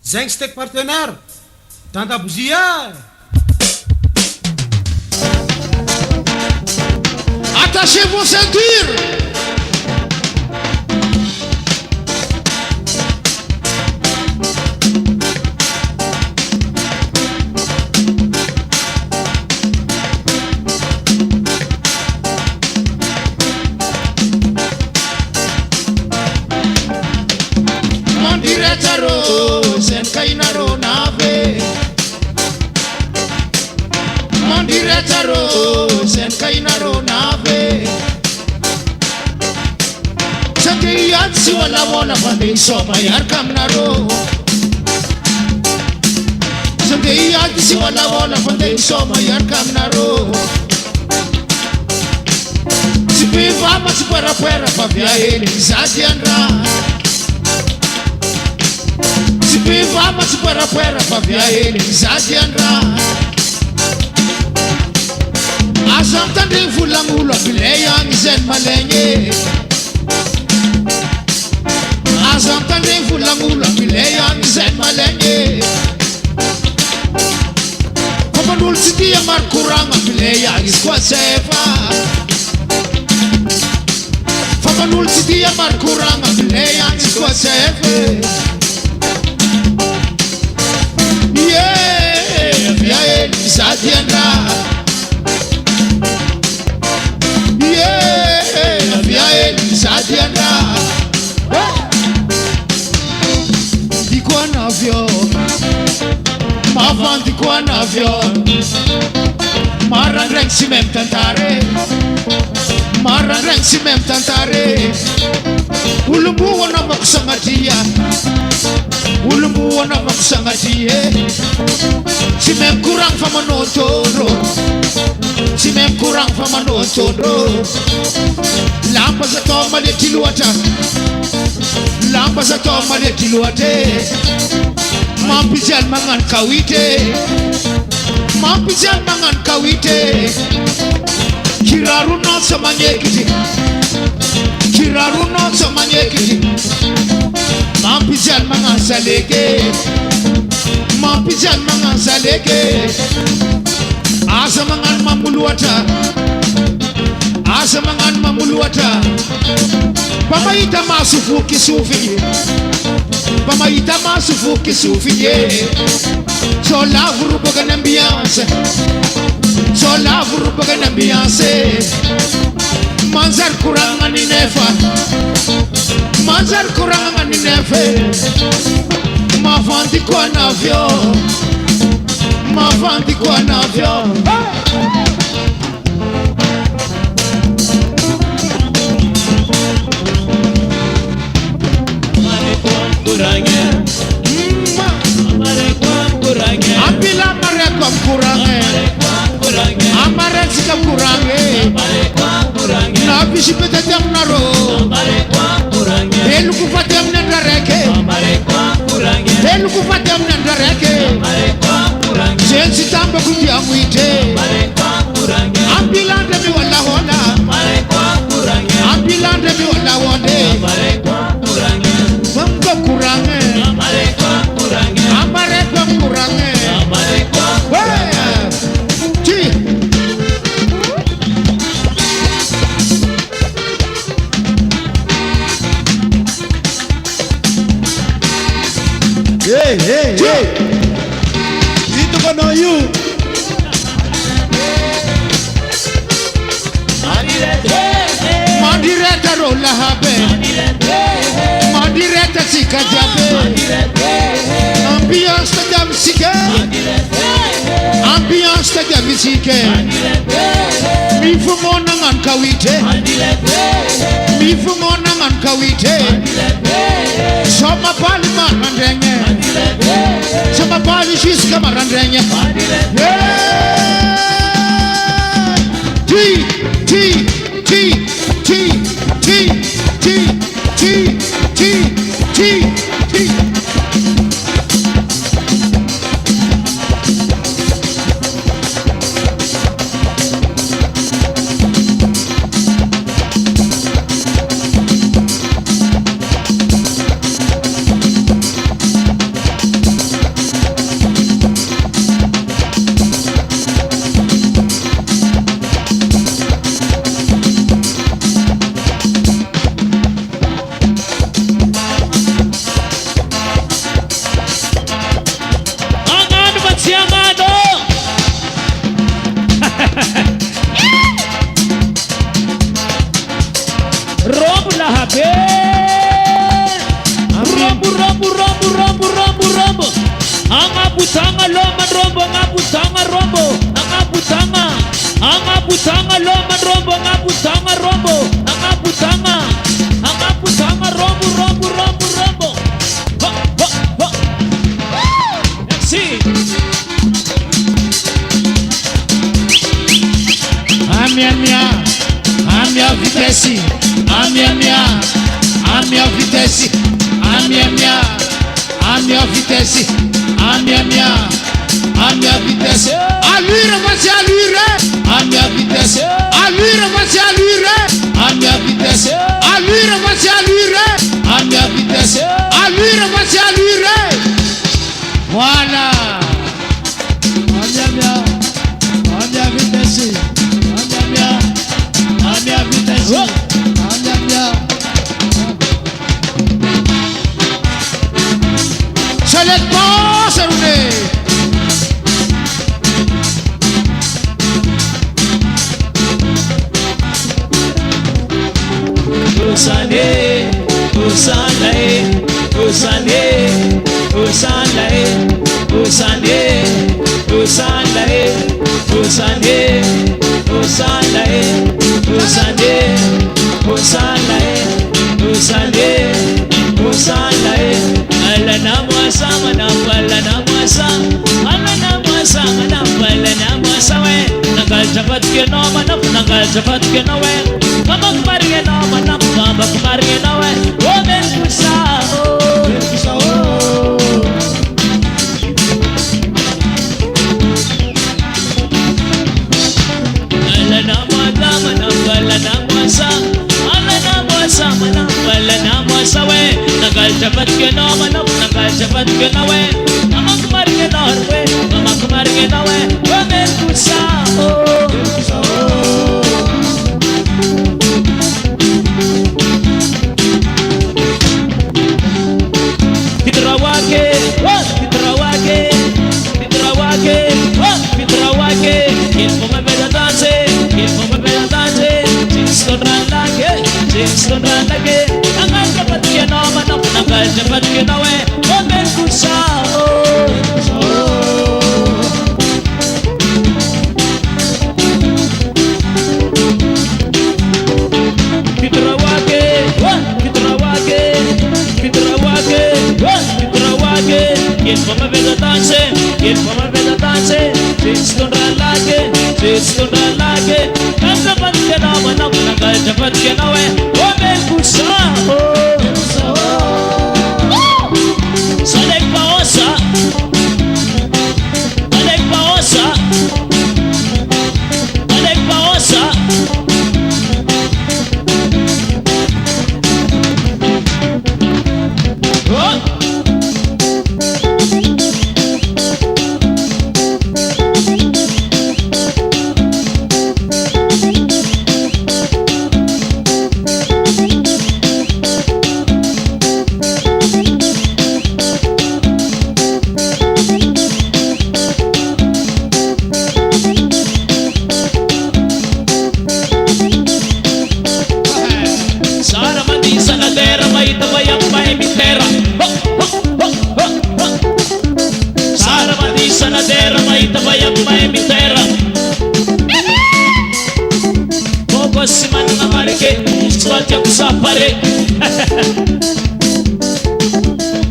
Zegny sy tek partenaire tandabozia attachez vos ceintures. Soma yar kamnaro Sunday yaki si wala Sunday soma yar kamnaro Si piva ma si para pa via ele zati andra Si piva ma si para pa via ele zati andra Asam tanding fulang ulo bileyang zen malenye Asam tanding fulang ulo bileyang zen malenye Papanul siti amar kurang bileyang iskwa sefa Papanul siti amar kurang bileyang iskwa sefa Yeah, yeah, Satiandra Yeah, yeah, Satiandra Navyo Mavan di kwa navyo Marang si mem tantare Marang si mem tantare Ulumbu wana makusangatia Ulumbu wana makusangatia Si mem kurang fa manotoro Si mem kurang fa manotoro Lampa za toma le tiluata Lampa za toma le tiluate Mampijal mangan kawite Mampijal mangan kawite Kiraru no samanyekiti Kiraru no samanyekiti Mampijal mangan saleke Mampijal mangan saleke Asa mangan mamuluata Asa mangan mamuluata Pamaita masufu kisufi Pamaita masufu kisufi So lavuru bagan ambiance So lavuru bagan ambiance Manzar kurang ani nefa Manzar kurang ani nefe Mavanti kwa navyo Mavanti kwa navyo Ambila marekom kurange Amare sikam kurange Na bisi petetem naro Belu kufatem nendareke Belu kufatem nendareke Sensi tamba kumbia mwite Ambilande mi wala hola Ambilande mi wala hode Mambo kurange Amare kwa kurange Hey, hey, hey. Itu kan you. Mandireta rola habe Mandireta sika jabe Ambiance ta jam sike Ambiance ta jam sike Mi fumona ngan kawite Mi fumona ngan kawite Soma pali marandenge Soma pali shiska marandenge T T T T T T T T T T vitesse, amia mia, amia vitesse, amia mia, amia vitesse, amia mia, amia vitesse. Allure, vas-y, allure, amia vitesse. Allure, vas-y, allure, amia vitesse. Allure, vas-y, allure, amia vitesse. Allure, vas-y, allure. Voilà. Amia mia, amia vitesse, amia mia, amia vitesse, amia mia. C'est le temps, c'est le Osane, Osane, Osane, Osane, Osane, Osane, Osane, Osane, Osane, Osane, Osane, Osane. Alana mwasa manamba, alana mwasa, alana mwasa manamba, alana mwasa we. Nagal jabat ke no manap, nagal jabat ke no we. Kamak marge no manap, kamak marge no we. O ben kusa o, ben kusa o. Alana mwasa manamba, alana mwasa, alana mwasa manamba, alana mwasa we. Nagal jabat ke no manap, nagal jabat ke no we. Kamak marge no we, kamak marge no we. O ben kusa o, ben kusa o. Pitrawake, Pitrawake, Pitrawake, Pitrawake. Il faut me faire danser, il faut me faire danser. Jeans to drandake, jeans to drandake. Nagal jabat ke no manap, nagal jabat ke no we. O ben kusa o, ben kusa o. Pitrawake, Pitrawake, Pitrawake, Pitrawake. Il faut me faire danser, il faut me faire danser. Jeans to drandake, jeans to drandake. Nagal jabat ke no manap, nagal jabat ke no we. O ben kusa o, ben kusa o. Salek paosa, Salek paosa, Salek paosa. Oh. Sara mandi sana terra mai tabayang mai mitera. Sara mandi sana terra mai tabayang mai mitera. Poco si man na marke, squadja kusapare.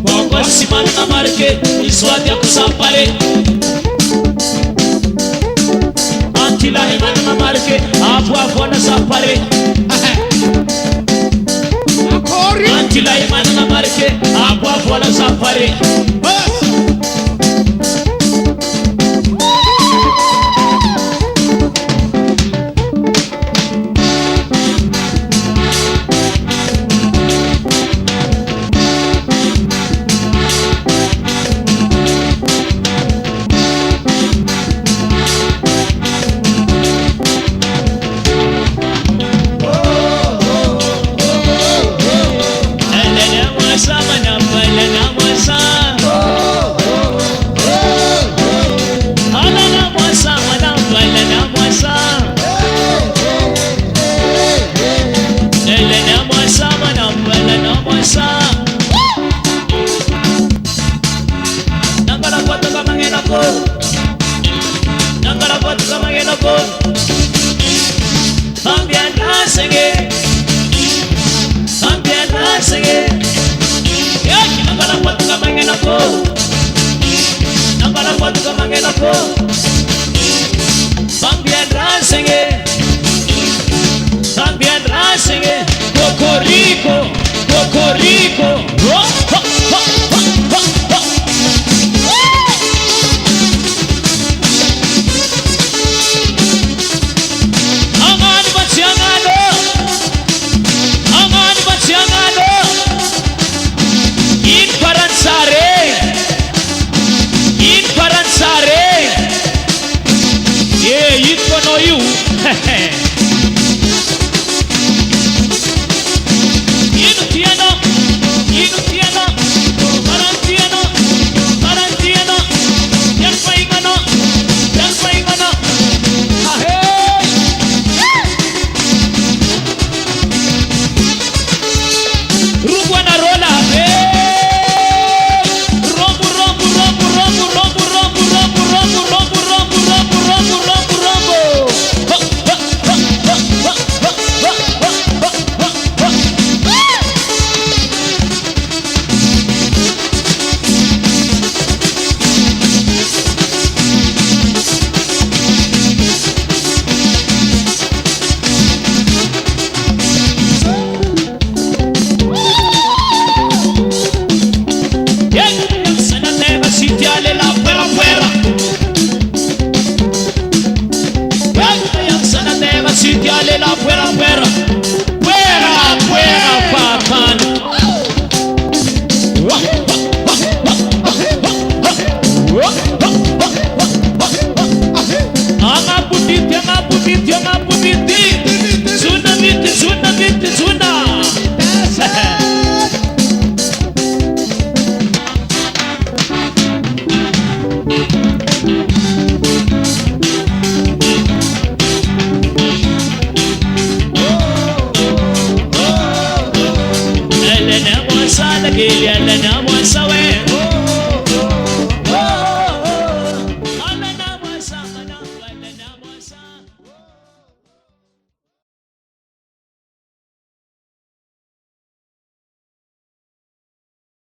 Poco si man na marke, squadja kusapare. Antila man na marke, apu na sapare. Antila imana na marke, apu na sapare. También Cocorico, cocorico,